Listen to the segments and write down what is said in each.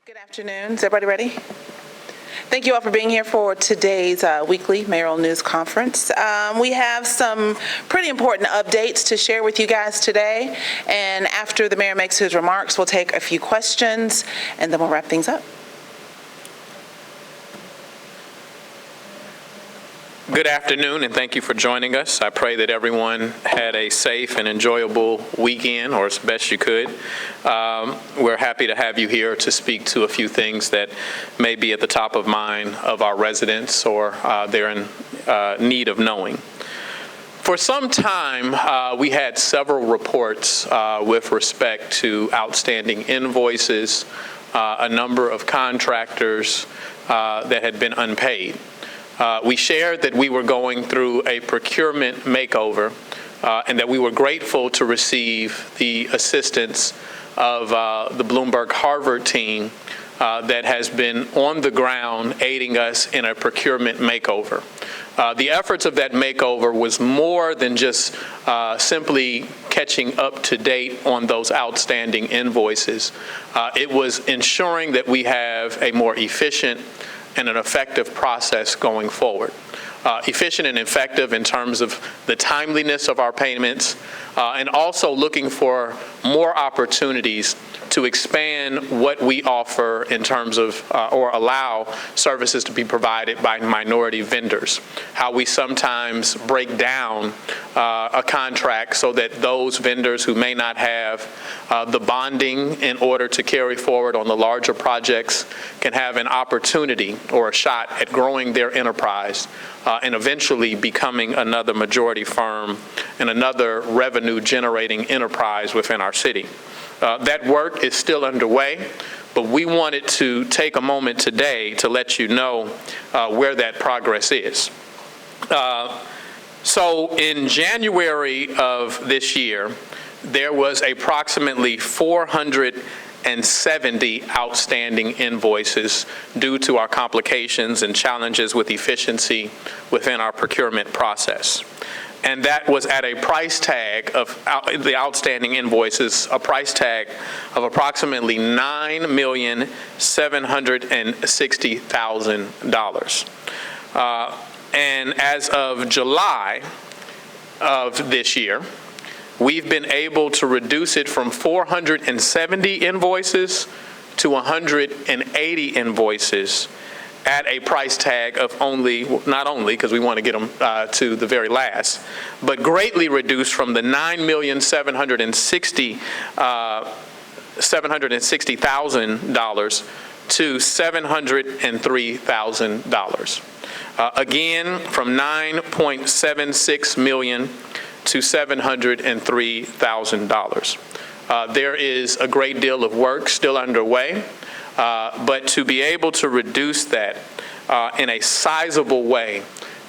Good afternoon. Is everybody ready? Thank you all for being here for today's weekly mayoral news conference. We have some pretty important updates to share with you guys today. And after the mayor makes his remarks, we'll take a few questions and then we'll wrap things up. Good afternoon, and thank you for joining us. I pray that everyone had a safe and enjoyable weekend, or as best you could. We're happy to have you here to speak to a few things that may be at the top of mind of our residents or they're in need of knowing. For some time, we had several reports with respect to outstanding invoices, a number of contractors that had been unpaid. We shared that we were going through a procurement makeover and that we were grateful to receive the assistance of the Bloomberg Harvard team that has been on the ground aiding us in a procurement makeover. The efforts of that makeover was more than just simply catching up to date on those outstanding invoices. It was ensuring that we have a more efficient and an effective process going forward. Efficient and effective in terms of the timeliness of our payments, and also looking for more opportunities to expand what we offer in terms of, or allow services to be provided by minority vendors. How we sometimes break down a contract so that those vendors who may not have the bonding in order to carry forward on the larger projects can have an opportunity or a shot at growing their enterprise and eventually becoming another majority firm and another revenue generating enterprise within our city. That work is still underway, but we wanted to take a moment today to let you know where that progress is. So in January of this year, there was approximately 470 outstanding invoices due to our complications and challenges with efficiency within our procurement process. And that was at a price tag of the outstanding invoices, a price tag of approximately $9,760,000. And as of July of this year, we've been able to reduce it from 470 invoices to 180 invoices at a price tag of not only, because we want to get them to the very last, but greatly reduced from the $9,760,000 to $703,000. Again, from $9.76 million to $703,000. There is a great deal of work still underway. But to be able to reduce that in a sizable way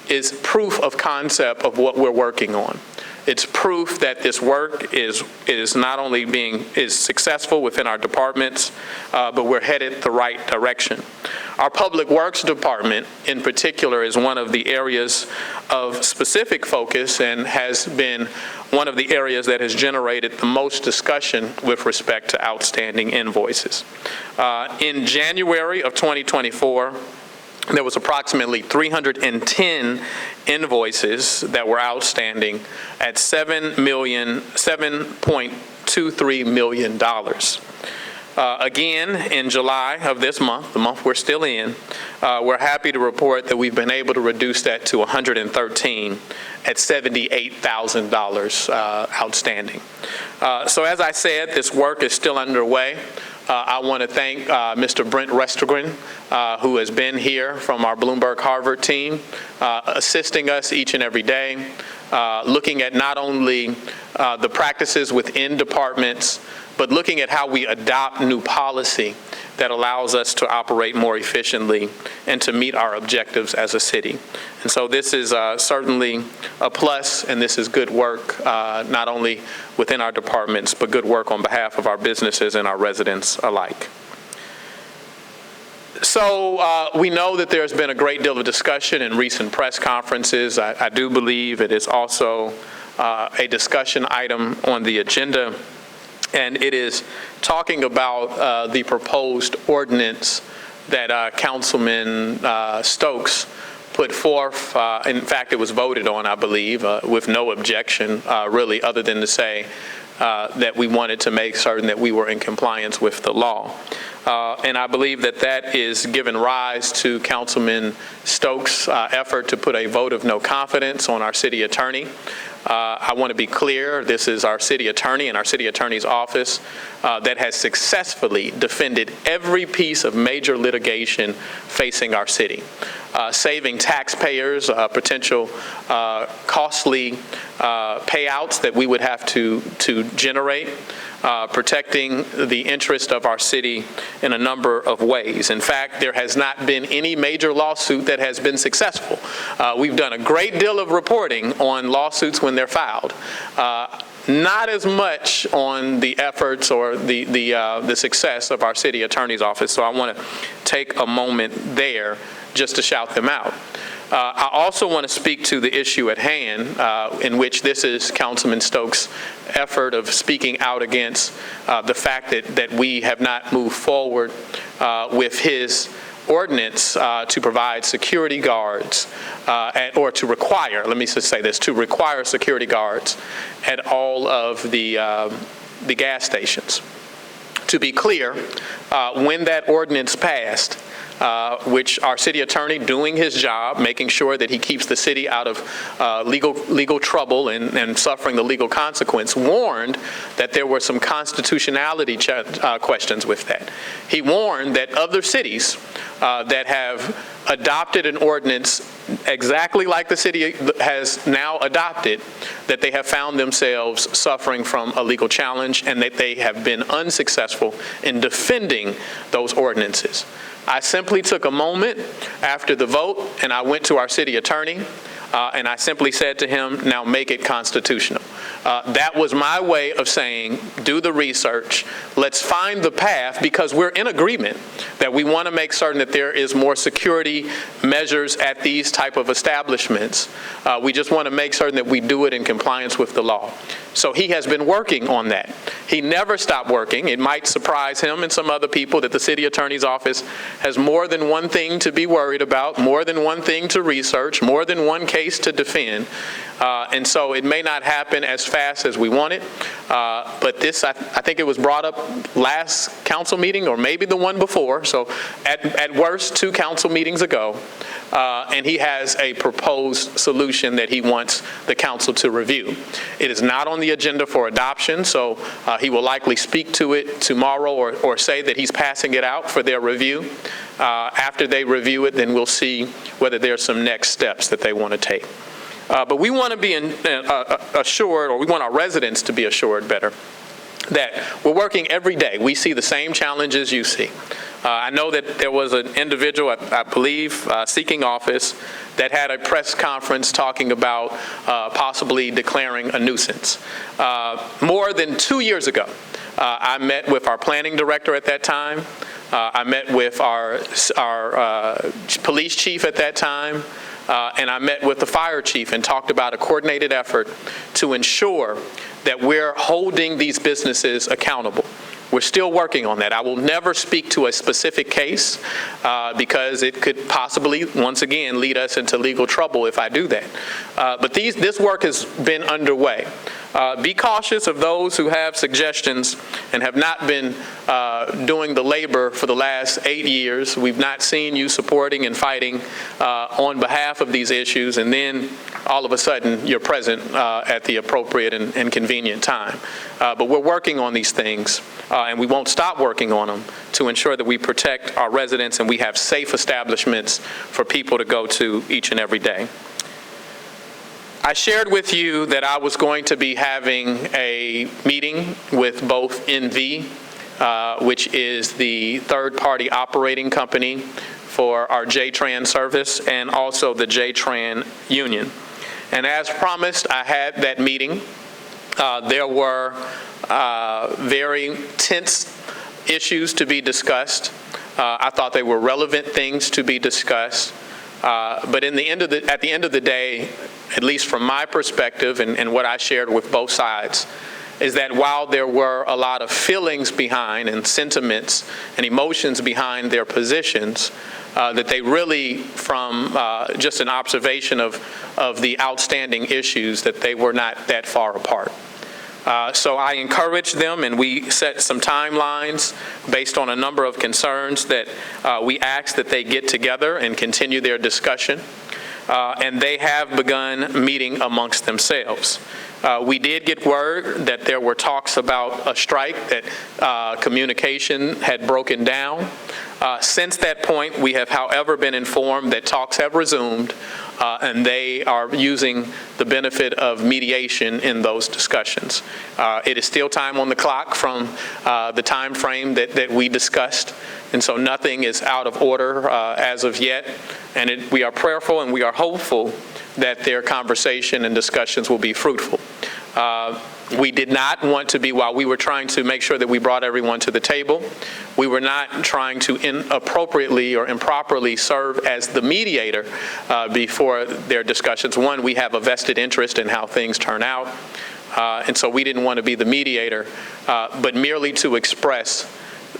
is proof of concept of what we're working on. It's proof that this work is not only is successful within our departments, but we're headed the right direction. Our Public Works Department, in particular, is one of the areas of specific focus and has been one of the areas that has generated the most discussion with respect to outstanding invoices. In January of 2024, there was approximately 310 invoices that were outstanding at $7.23 million. Again, in July of this month, the month we're still in, we're happy to report that we've been able to reduce that to 113 at $78,000 outstanding. So as I said, this work is still underway. I want to thank Mr. Brent Restergren, who has been here from our Bloomberg Harvard team, assisting us each and every day, looking at not only the practices within departments, but looking at how we adopt new policy that allows us to operate more efficiently and to meet our objectives as a city. And so this is certainly a plus, and this is good work, not only within our departments, but good work on behalf of our businesses and our residents alike. So we know that there's been a great deal of discussion in recent press conferences. I do believe it is also a discussion item on the agenda and it is talking about the proposed ordinance that Councilman Stokes put forth. In fact, it was voted on, I believe, with no objection, really, other than to say that we wanted to make certain that we were in compliance with the law. And I believe that that is given rise to Councilman Stokes' effort to put a vote of no confidence on our city attorney. I want to be clear, this is our city attorney and our city attorney's office that has successfully defended every piece of major litigation facing our city, saving taxpayers potential costly payouts that we would have to generate, protecting the interest of our city in a number of ways. In fact, there has not been any major lawsuit that has been successful. We've done a great deal of reporting on lawsuits when they're filed. Not as much on the efforts or the success of our city attorney's office. So I want to take a moment there just to shout them out. I also want to speak to the issue at hand, in which this is Councilman Stokes' effort of speaking out against the fact that we have not moved forward with his ordinance to provide security guards or to require, let me just say this, to require security guards at all of the gas stations. To be clear, when that ordinance passed, which our city attorney, doing his job, making sure that he keeps the city out of legal trouble and suffering the legal consequence, warned that there were some constitutionality questions with that. He warned that other cities that have adopted an ordinance exactly like the city has now adopted, that they have found themselves suffering from a legal challenge and that they have been unsuccessful in defending those ordinances. I simply took a moment after the vote and I went to our city attorney and I simply said to him, now make it constitutional. That was my way of saying, do the research, let's find the path, because we're in agreement that we want to make certain that there is more security measures at these type of establishments. We just want to make certain that we do it in compliance with the law. So he has been working on that. He never stopped working. It might surprise him and some other people that the city attorney's office has more than one thing to be worried about, more than one thing to research, more than one case to defend. And so it may not happen as fast as we want it, but this, I think it was brought up last council meeting or maybe the one before, so at worst 2 council meetings ago, and he has a proposed solution that he wants the council to review. It is not on the agenda for adoption, so he will likely speak to it tomorrow or say that he's passing it out for their review. After they review it, then we'll see whether there's some next steps that they want to take. But we want to be assured, or we want our residents to be assured better, that we're working every day. We see the same challenges you see. I know that there was an individual, I believe, seeking office that had a press conference talking about possibly declaring a nuisance. More than 2 years ago, I met with our planning director at that time. I met with our police chief at that time. And I met with the fire chief and talked about a coordinated effort to ensure that we're holding these businesses accountable. We're still working on that. I will never speak to a specific case because it could possibly, once again, lead us into legal trouble if I do that. But this work has been underway. Be cautious of those who have suggestions and have not been doing the labor for the last 8 years. We've not seen you supporting and fighting on behalf of these issues, and then all of a sudden you're present at the appropriate and convenient time. But we're working on these things, and we won't stop working on them to ensure that we protect our residents and we have safe establishments for people to go to each and every day. I shared with you that I was going to be having a meeting with both NV, which is the third-party operating company for our JTRAN service, and also the JTRAN union. And as promised, I had that meeting. There were very tense issues to be discussed. I thought they were relevant things to be discussed. But at the end of the day, at least from my perspective and what I shared with both sides, is that while there were a lot of feelings behind and sentiments and emotions behind their positions, that they really, from just an observation of the outstanding issues, that they were not that far apart. So I encouraged them, and we set some timelines based on a number of concerns that we asked that they get together and continue their discussion. And they have begun meeting amongst themselves. We did get word that there were talks about a strike, that communication had broken down. Since that point, we have, however, been informed that talks have resumed, and they are using the benefit of mediation in those discussions. It is still time on the clock from the time frame that we discussed, and so nothing is out of order as of yet. And we are prayerful and we are hopeful that their conversation and discussions will be fruitful. We did not want to be, while we were trying to make sure that we brought everyone to the table, we were not trying to inappropriately or improperly serve as the mediator before their discussions. One, we have a vested interest in how things turn out, and so we didn't want to be the mediator, but merely to express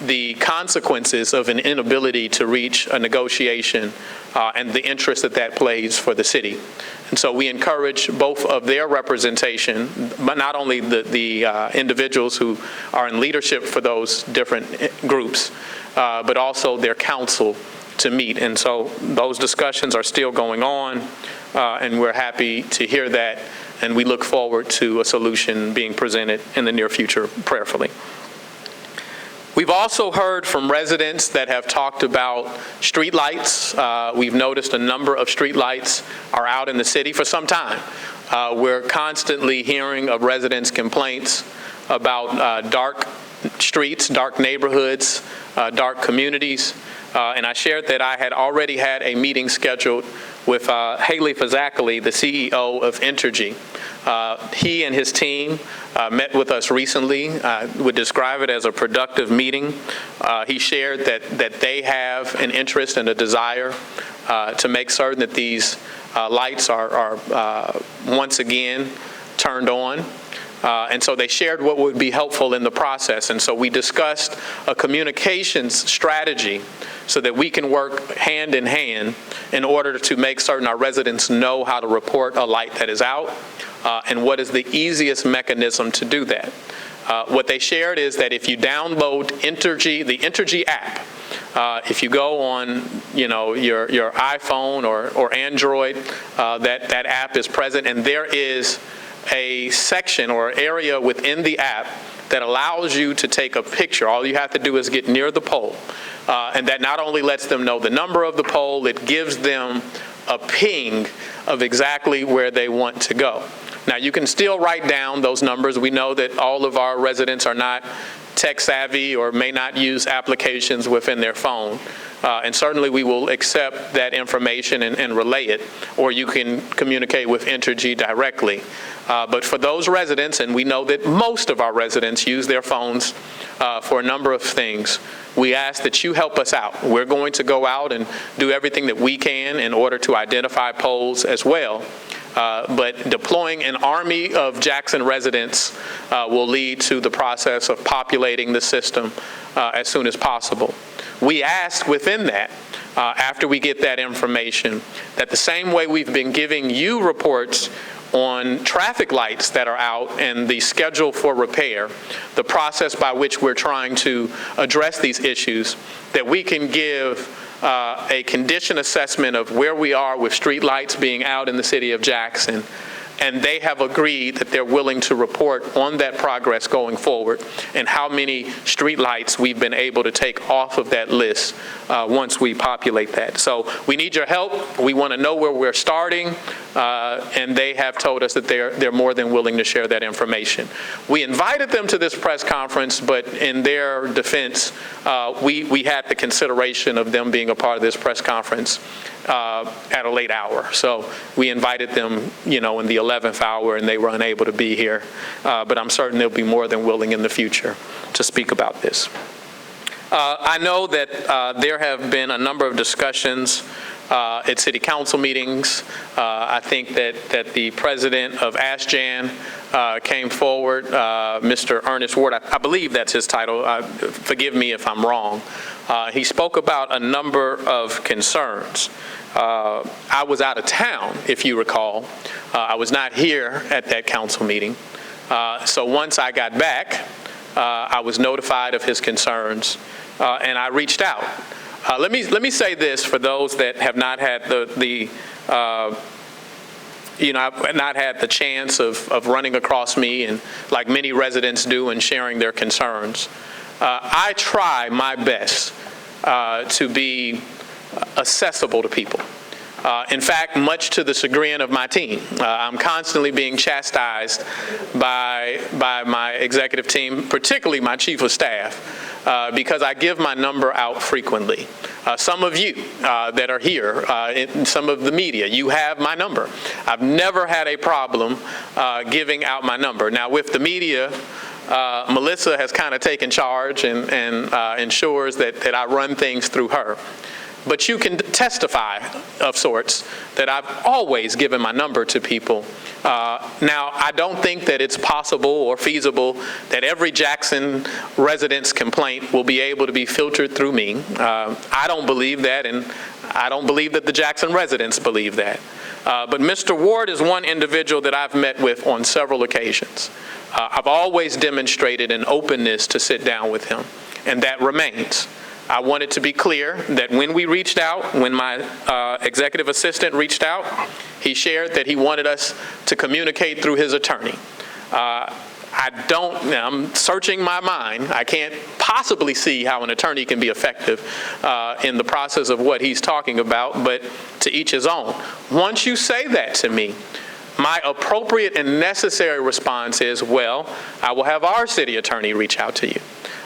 the consequences of an inability to reach a negotiation and the interest that plays for the city. And so we encourage both of their representation, but not only the individuals who are in leadership for those different groups, but also their council to meet. And so those discussions are still going on, and we're happy to hear that, and we look forward to a solution being presented in the near future prayerfully. We've also heard from residents that have talked about streetlights. We've noticed a number of streetlights are out in the city for some time. We're constantly hearing of residents' complaints about dark streets, dark neighborhoods, dark communities. And I shared that I had already had a meeting scheduled with Haley Fazackley, the CEO of Entergy. He and his team met with us recently. Would describe it as a productive meeting. He shared that they have an interest and a desire to make certain that these lights are once again turned on. And so they shared what would be helpful in the process. And so we discussed a communications strategy so that we can work hand in hand in order to make certain our residents know how to report a light that is out and what is the easiest mechanism to do that. What they shared is that if you download the Entergy app, if you go on, your iPhone or Android, that app is present, and there is a section or area within the app that allows you to take a picture. All you have to do is get near the pole. And that not only lets them know the number of the pole, it gives them a ping of exactly where they want to go. Now, you can still write down those numbers. We know that all of our residents are not tech savvy or may not use applications within their phone. And certainly we will accept that information and relay it, or you can communicate with Entergy directly. But for those residents, and we know that most of our residents use their phones for a number of things, we ask that you help us out. We're going to go out and do everything that we can in order to identify poles as well. But deploying an army of Jackson residents will lead to the process of populating the system as soon as possible. We ask within that, after we get that information, that the same way we've been giving you reports on traffic lights that are out and the schedule for repair, the process by which we're trying to address these issues, that we can give a condition assessment of where we are with street lights being out in the city of Jackson. And they have agreed that they're willing to report on that progress going forward and how many street lights we've been able to take off of that list once we populate that. So we need your help. We want to know where we're starting, and they have told us that they're more than willing to share that information. We invited them to this press conference, but in their defense, we had the consideration of them being a part of this press conference at a late hour. So we invited them, in the 11th hour, and they were unable to be here. But I'm certain they'll be more than willing in the future to speak about this. I know that there have been a number of discussions at city council meetings. I think that the president of ASJAN came forward, Mr. Ernest Ward, I believe that's his title, forgive me if I'm wrong. He spoke about a number of concerns. I was out of town, if you recall. I was not here at that council meeting. So once I got back, I was notified of his concerns, and I reached out. Let me say this for those that have not had I've not had the chance of running across me, and like many residents do, and sharing their concerns. I try my best to be accessible to people. In fact, much to the chagrin of my team, I'm constantly being chastised by my executive team, particularly my chief of staff, because I give my number out frequently. Some of you that are here, in some of the media, you have my number. I've never had a problem giving out my number. Now, with the media, Melissa has kind of taken charge and ensures that I run things through her. But you can testify of sorts that I've always given my number to people. Now, I don't think that it's possible or feasible that every Jackson resident's complaint will be able to be filtered through me. I don't believe that, and I don't believe that the Jackson residents believe that. But Mr. Ward is one individual that I've met with on several occasions. I've always demonstrated an openness to sit down with him, and that remains. I want it to be clear that when we reached out, when my executive assistant reached out, he shared that he wanted us to communicate through his attorney. I'm searching my mind. I can't possibly see how an attorney can be effective in the process of what he's talking about, but to each his own. Once you say that to me, my appropriate and necessary response is, well, I will have our city attorney reach out to you.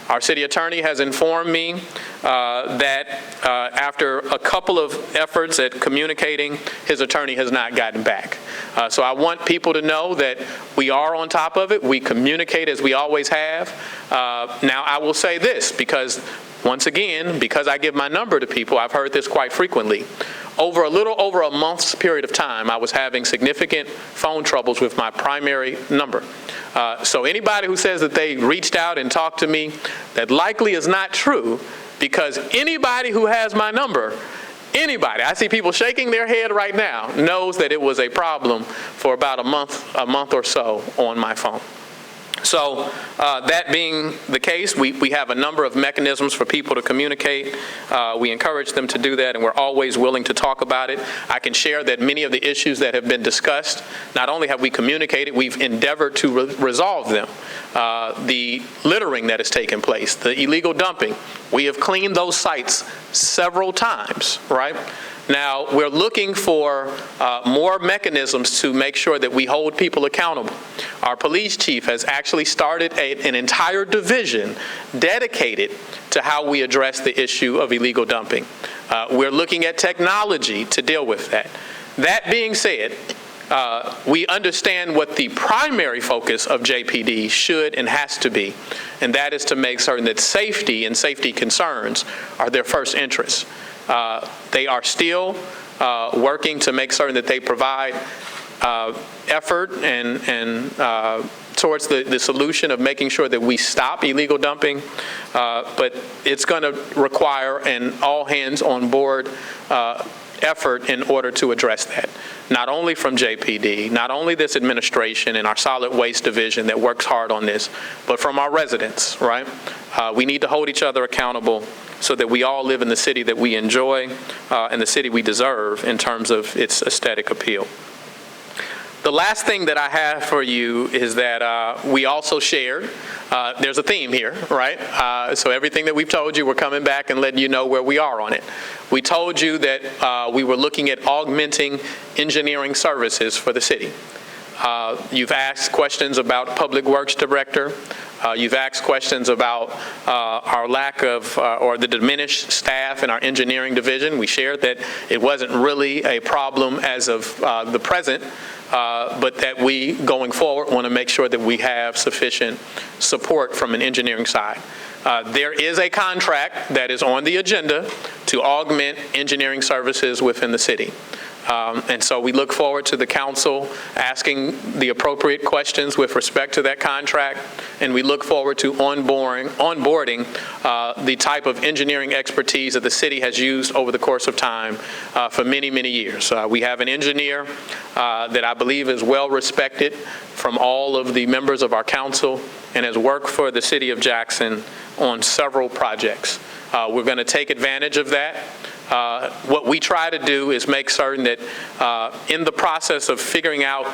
Our city attorney has informed me that after a couple of efforts at communicating, his attorney has not gotten back. So I want people to know that we are on top of it. We communicate as we always have. Now, I will say this, because once again, because I give my number to people, I've heard this quite frequently. Over a little over a month's period of time, I was having significant phone troubles with my primary number. So anybody who says that they reached out and talked to me, that likely is not true, because anybody who has my number, anybody, I see people shaking their head right now, knows that it was a problem for about a month or so on my phone. So that being the case, we have a number of mechanisms for people to communicate. We encourage them to do that, and we're always willing to talk about it. I can share that many of the issues that have been discussed, not only have we communicated, we've endeavored to resolve them. The littering that has taken place, the illegal dumping, we have cleaned those sites several times, right? Now, we're looking for more mechanisms to make sure that we hold people accountable. Our police chief has actually started an entire division dedicated to how we address the issue of illegal dumping. We're looking at technology to deal with that. That being said, we understand what the primary focus of JPD should and has to be, and that is to make certain that safety and safety concerns are their first interest. They are still working to make certain that they provide effort and towards the solution of making sure that we stop illegal dumping, but it's going to require an all hands on board effort in order to address that. Not only from JPD, not only this administration and our solid waste division that works hard on this, but from our residents, right? We need to hold each other accountable so that we all live in the city that we enjoy and the city we deserve in terms of its aesthetic appeal. The last thing that I have for you is that we also shared, there's a theme here, right? So everything that we've told you, we're coming back and letting you know where we are on it. We told you that we were looking at augmenting engineering services for the city. You've asked questions about Public Works Director. You've asked questions about our lack of or the diminished staff in our engineering division. We shared that it wasn't really a problem as of the present, but that we, going forward, want to make sure that we have sufficient support from an engineering side. There is a contract that is on the agenda to augment engineering services within the city. And so we look forward to the council asking the appropriate questions with respect to that contract, and we look forward to onboarding the type of engineering expertise that the city has used over the course of time for many, many years. We have an engineer that I believe is well respected from all of the members of our council and has worked for the city of Jackson on several projects. We're going to take advantage of that. What we try to do is make certain that in the process of figuring out,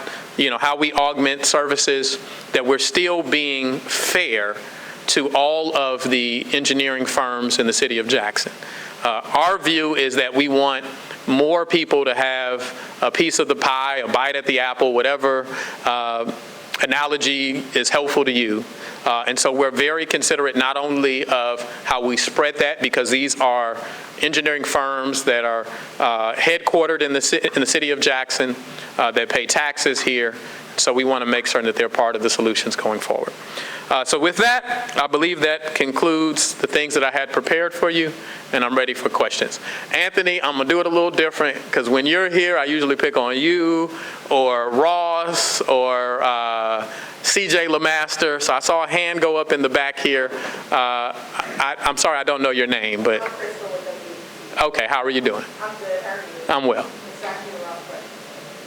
how we augment services, that we're still being fair to all of the engineering firms in the city of Jackson. Our view is that we want more people to have a piece of the pie, a bite at the apple, whatever analogy is helpful to you. And so we're very considerate not only of how we spread that, because these are engineering firms that are headquartered in the city of Jackson, that pay taxes here. So we want to make certain that they're part of the solutions going forward. So with that, I believe that concludes the things that I had prepared for you, and I'm ready for questions. Anthony, I'm going to do it a little different, because when you're here, I usually pick on you or Ross or CJ LeMaster. So I saw a hand go up in the back here. I'm sorry, I don't know your name, but. Okay, how are you doing? I'm good. How are you? I'm well.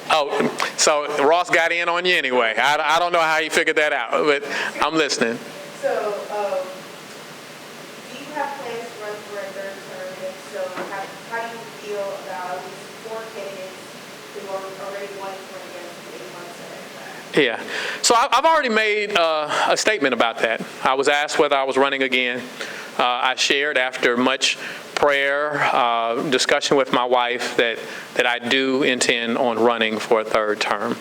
Oh, so Ross got in on you anyway. I don't know how he figured that out, but I'm listening. So, do you have plans to run for a third term? If so, how do you feel about at least 4 candidates who are already wanting to run against 8 months ahead? Yeah. So I've already made a statement about that. I was asked whether I was running again. I shared after much prayer, discussion with my wife that I do intend on running for a third term.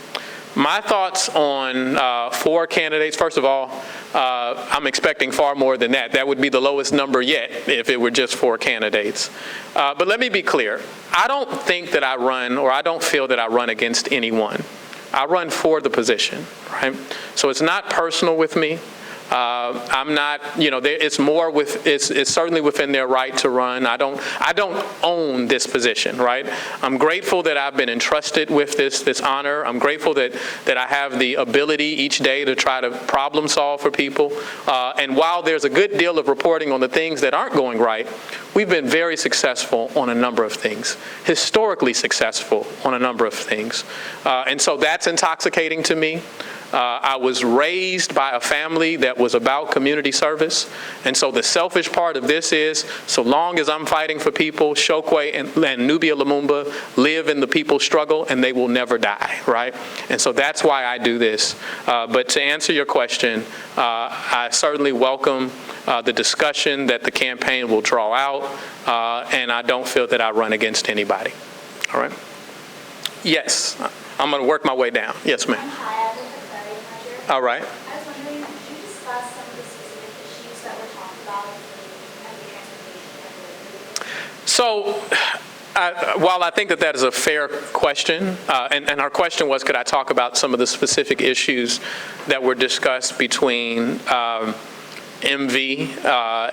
My thoughts on 4 candidates, first of all, I'm expecting far more than that. That would be the lowest number yet if it were just 4 candidates. But let me be clear. I don't think that I run, or I don't feel that I run against anyone. I run for the position, right? So it's not personal with me. I'm not, it's more it's certainly within their right to run. I don't own this position, right? I'm grateful that I've been entrusted with this honor. I'm grateful that I have the ability each day to try to problem solve for people. And while there's a good deal of reporting on the things that aren't going right, we've been very successful on a number of things, historically successful on a number of things. And so that's intoxicating to me. I was raised by a family that was about community service. And so the selfish part of this is, so long as I'm fighting for people, Chokwe and Nubia Lumumba live in the people's struggle and they will never die, right? And so that's why I do this. But to answer your question, I certainly welcome the discussion that the campaign will draw out, and I don't feel that I run against anybody. All right? Yes, I'm going to work my way down. Yes, ma'am. All right. I was wondering, could you discuss some of the specific issues that were talked about at the transportation? So, while I think that is a fair question, and our question was, could I talk about some of the specific issues that were discussed between MV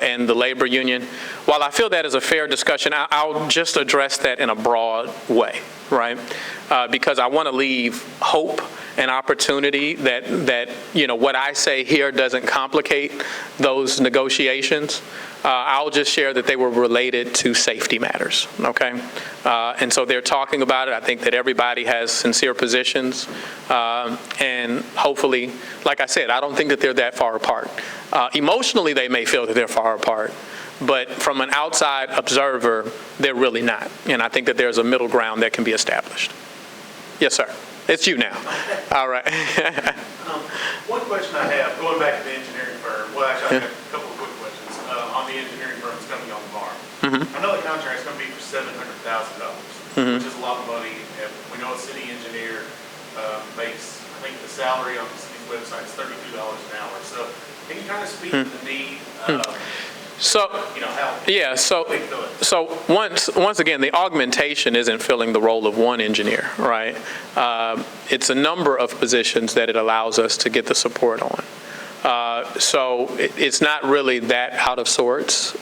and the labor union? While I feel that is a fair discussion, I'll just address that in a broad way, right? Because I want to leave hope and opportunity that what I say here doesn't complicate those negotiations. I'll just share that they were related to safety matters, okay? And so they're talking about it. I think that everybody has sincere positions. And hopefully, like I said, I don't think that they're that far apart. Emotionally, they may feel that they're far apart. But from an outside observer, they're really not. And I think that there's a middle ground that can be established. Yes, sir. It's you now. All right. One question I have, going back to the engineering firm, well, actually, I have a couple of quick questions on the engineering firms coming on the farm. I know the contract's going to be for $700,000, which is a lot of money. And we know a city engineer makes, I think the salary on the city's website is $32 an hour. So can you kind of speak to the need? So, once again, the augmentation isn't filling the role of one engineer, right? It's a number of positions that it allows us to get the support on. So it's not really that out of sorts.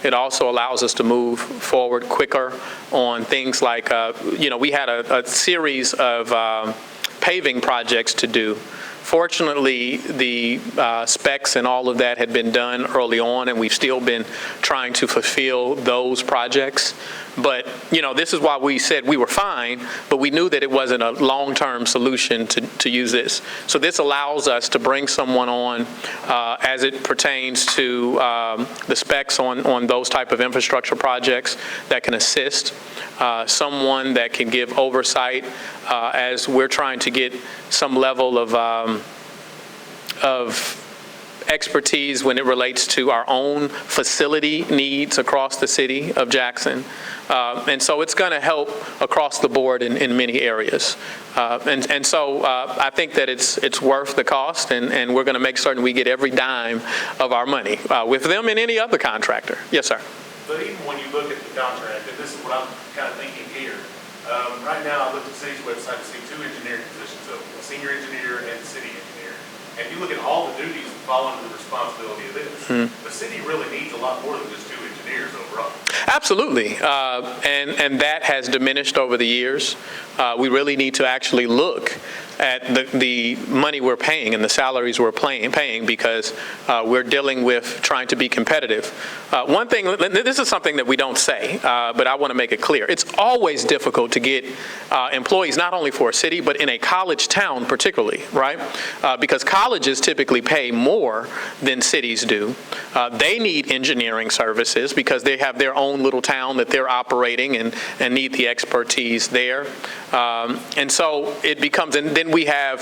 It also allows us to move forward quicker on things like, we had a series of paving projects to do. Fortunately, the specs and all of that had been done early on, and we've still been trying to fulfill those projects. But, this is why we said we were fine, but we knew that it wasn't a long-term solution to use this. So this allows us to bring someone on as it pertains to the specs on those type of infrastructure projects that can assist, someone that can give oversight as we're trying to get some level of expertise when it relates to our own facility needs across the city of Jackson. And so it's going to help across the board in many areas. And so I think that it's worth the cost, and we're going to make certain we get every dime of our money with them and any other contractor. Yes, sir. But even when you look at the contract, and this is what I'm kind of thinking here, right now I looked at the city's website to see 2 engineering positions, so a senior engineer and a city engineer. And you look at all the duties that fall under the responsibility of this, the city really needs a lot more than just 2 engineers overall. Absolutely. And that has diminished over the years. We really need to actually look at the money we're paying and the salaries we're paying because we're dealing with trying to be competitive. One thing, this is something that we don't say, but I want to make it clear. It's always difficult to get employees, not only for a city, but in a college town particularly, right? Because colleges typically pay more than cities do. They need engineering services because they have their own little town that they're operating and need the expertise there. And so it becomes, and then we have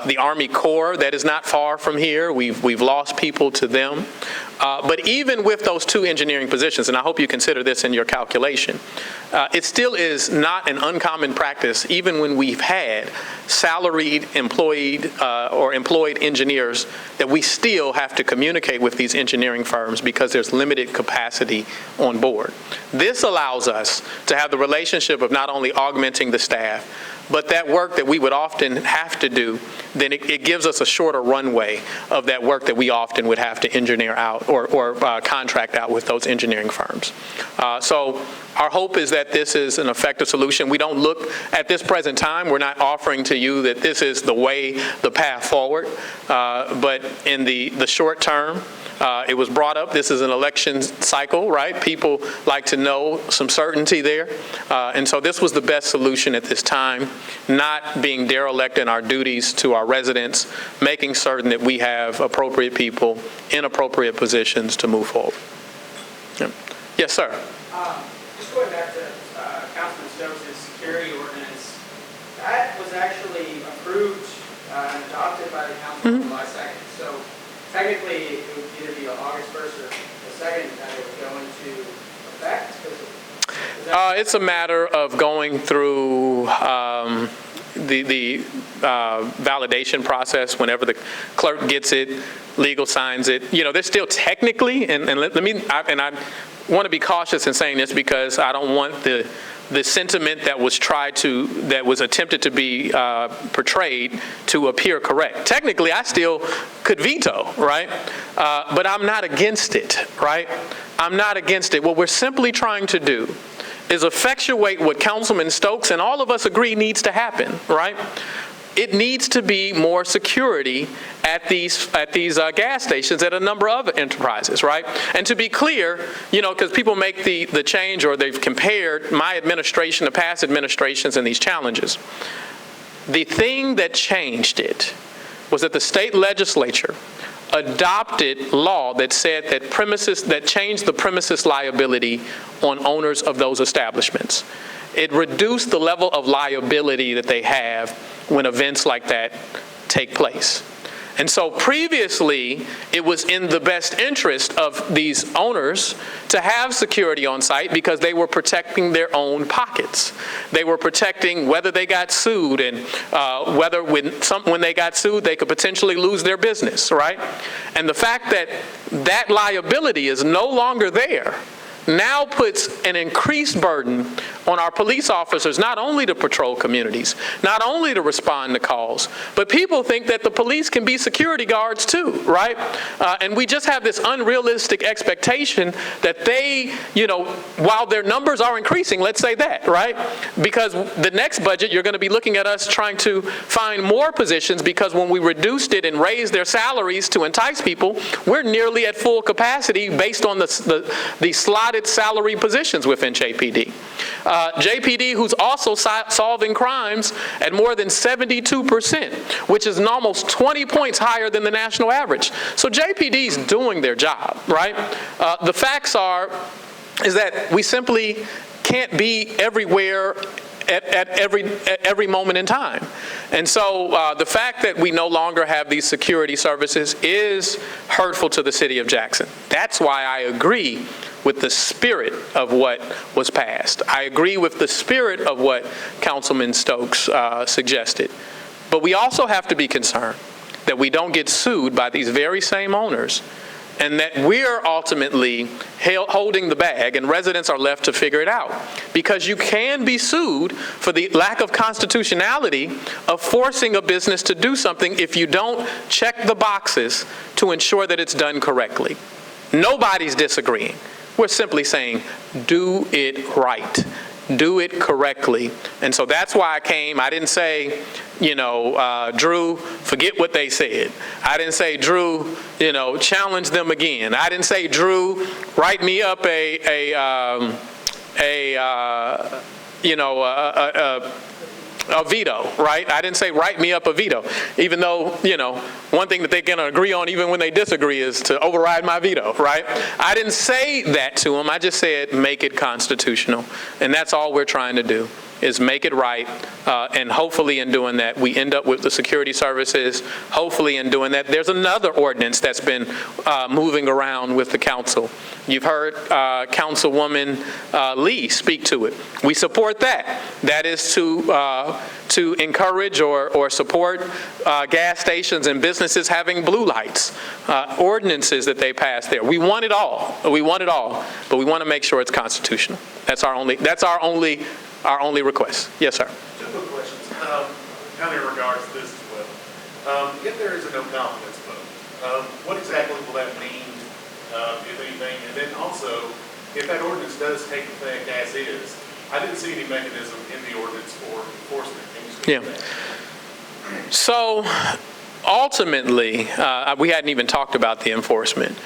the Army Corps that is not far from here. We've lost people to them. But even with those 2 engineering positions, and I hope you consider this in your calculation, it still is not an uncommon practice, even when we've had salaried employed engineers, that we still have to communicate with these engineering firms because there's limited capacity on board. This allows us to have the relationship of not only augmenting the staff, but that work that we would often have to do, then it gives us a shorter runway of that work that we often would have to engineer out or contract out with those engineering firms. So our hope is that this is an effective solution. We don't look at this present time, we're not offering to you that this is the path forward, but in the short term, it was brought up, this is an election cycle, right? People like to know some certainty there. And so this was the best solution at this time, not being derelict in our duties to our residents, making certain that we have appropriate people in appropriate positions to move forward. Yeah. Yes, sir. Just going back to Councilman Stokes' security ordinance, that was actually approved and adopted by the council on July 2nd. So technically, it would either be August 1st or the 2nd that it would go into effect. It's a matter of going through the validation process. Whenever the clerk gets it, legal signs it. There's still technically, and I want to be cautious in saying this because I don't want the sentiment that was attempted to be portrayed to appear correct. Technically, I still could veto, right? But I'm not against it, right? I'm not against it. What we're simply trying to do is effectuate what Councilman Stokes and all of us agree needs to happen, right? It needs to be more security at these gas stations at a number of enterprises, right? And to be clear, because people make the change or they've compared my administration to past administrations and these challenges. The thing that changed it was that the state legislature adopted law that said that changed the premises liability on owners of those establishments. It reduced the level of liability that they have when events like that take place. And so previously, it was in the best interest of these owners to have security on site because they were protecting their own pockets. They were protecting whether they got sued and whether when they got sued, they could potentially lose their business, right? And the fact that that liability is no longer there now puts an increased burden on our police officers, not only to patrol communities, not only to respond to calls, but people think that the police can be security guards too, right? And we just have this unrealistic expectation that they, while their numbers are increasing, let's say that, right? Because the next budget, you're going to be looking at us trying to find more positions, because when we reduced it and raised their salaries to entice people, we're nearly at full capacity based on the slotted salary positions within JPD. JPD, who's also solving crimes at more than 72%, which is almost 20 points higher than the national average. So JPD's doing their job, right? The facts is that we simply can't be everywhere at every moment in time. And so the fact that we no longer have these security services is hurtful to the city of Jackson. That's why I agree with the spirit of what was passed. I agree with the spirit of what Councilman Stokes suggested. But we also have to be concerned that we don't get sued by these very same owners, and that we're ultimately holding the bag and residents are left to figure it out. Because you can be sued for the lack of constitutionality of forcing a business to do something if you don't check the boxes to ensure that it's done correctly. Nobody's disagreeing. We're simply saying, do it right. Do it correctly. And so that's why I came. I didn't say, Drew, forget what they said. I didn't say, Drew, challenge them again. I didn't say, Drew, write me up a veto, right? I didn't say write me up a veto, even though, one thing that they can agree on even when they disagree is to override my veto, right? I didn't say that to them. I just said make it constitutional. And that's all we're trying to do, is make it right. And hopefully in doing that, we end up with the security services. Hopefully in doing that, there's another ordinance that's been moving around with the council. You've heard Councilwoman Lee speak to it. We support that. That is to encourage or support gas stations and businesses having blue lights, ordinances that they pass there. We want it all. We want it all, but we want to make sure it's constitutional. That's our only request. Yes, sir. Two quick questions, kind of in regards to this as well. If there is a no confidence vote, what exactly will that mean, if anything? And then also, if that ordinance does take effect as is, I didn't see any mechanism in the ordinance for enforcement. Can you speak to that? So ultimately, we hadn't even talked about the enforcement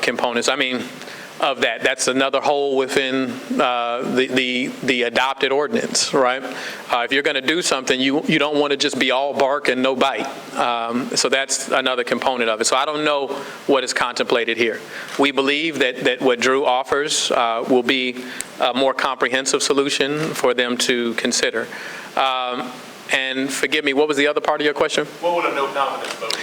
components. Of that. That's another hole within the adopted ordinance, right? If you're going to do something, you don't want to just be all bark and no bite. So that's another component of it. So I don't know what is contemplated here. We believe that what Drew offers will be a more comprehensive solution for them to consider. And forgive me, what was the other part of your question? What would a no confidence vote be?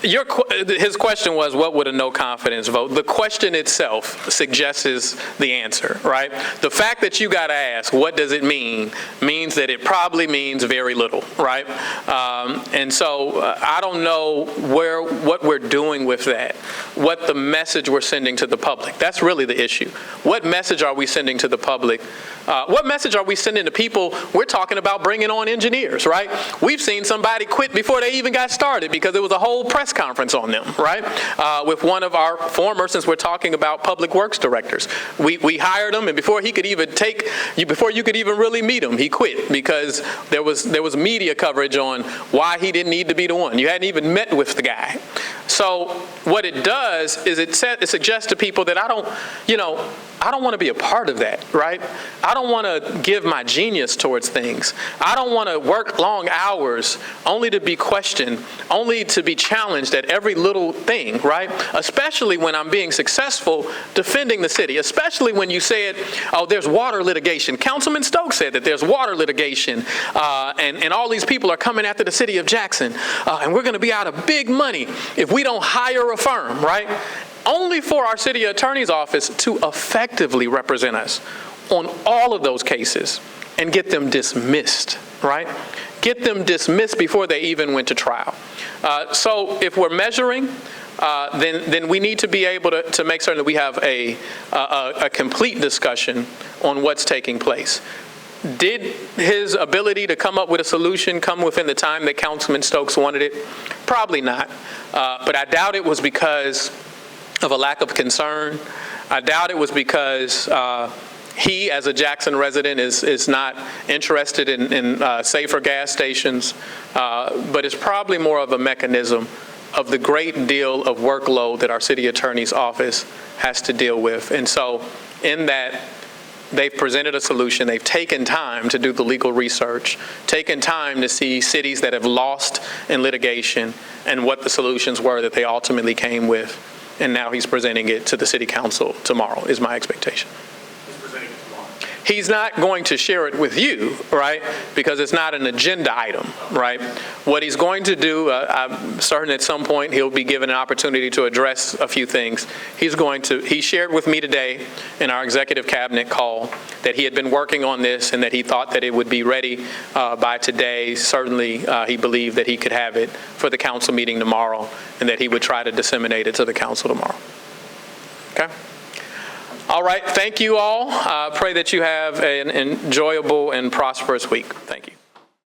His question was, what would a no confidence vote? The question itself suggests the answer, right? The fact that you got to ask, what does it mean, means that it probably means very little, right? And so I don't know what we're doing with that, what the message we're sending to the public. That's really the issue. What message are we sending to the public? What message are we sending to people? We're talking about bringing on engineers, right? We've seen somebody quit before they even got started because there was a whole press conference on them, right? With one of our former, since we're talking about public works directors. We hired him, and before you could even really meet him, he quit because there was media coverage on why he didn't need to be the one. You hadn't even met with the guy. So what it does is it suggests to people that I don't want to be a part of that, right? I don't want to give my genius towards things. I don't want to work long hours only to be questioned, only to be challenged at every little thing, right? Especially when I'm being successful defending the city, especially when you said, oh, there's water litigation. Councilman Stokes said that there's water litigation, and all these people are coming after the city of Jackson, and we're going to be out of big money if we don't hire a firm, right? Only for our city attorney's office to effectively represent us on all of those cases and get them dismissed, right? Get them dismissed before they even went to trial. So if we're measuring, then we need to be able to make certain that we have a complete discussion on what's taking place. Did his ability to come up with a solution come within the time that Councilman Stokes wanted it? Probably not. But I doubt it was because of a lack of concern. I doubt it was because he, as a Jackson resident, is not interested in safer gas stations, but it's probably more of a mechanism of the great deal of workload that our city attorney's office has to deal with. And so in that, they've presented a solution. They've taken time to do the legal research, taken time to see cities that have lost in litigation and what the solutions were that they ultimately came with. And now he's presenting it to the city council tomorrow, is my expectation. He's presenting it tomorrow. He's not going to share it with you, right? Because it's not an agenda item, right? What he's going to do, I'm certain at some point he'll be given an opportunity to address a few things. He shared with me today in our executive cabinet call that he had been working on this and that he thought that it would be ready by today. Certainly, he believed that he could have it for the council meeting tomorrow and that he would try to disseminate it to the council tomorrow. Okay? All right, thank you all. Pray that you have an enjoyable and prosperous week. Thank you.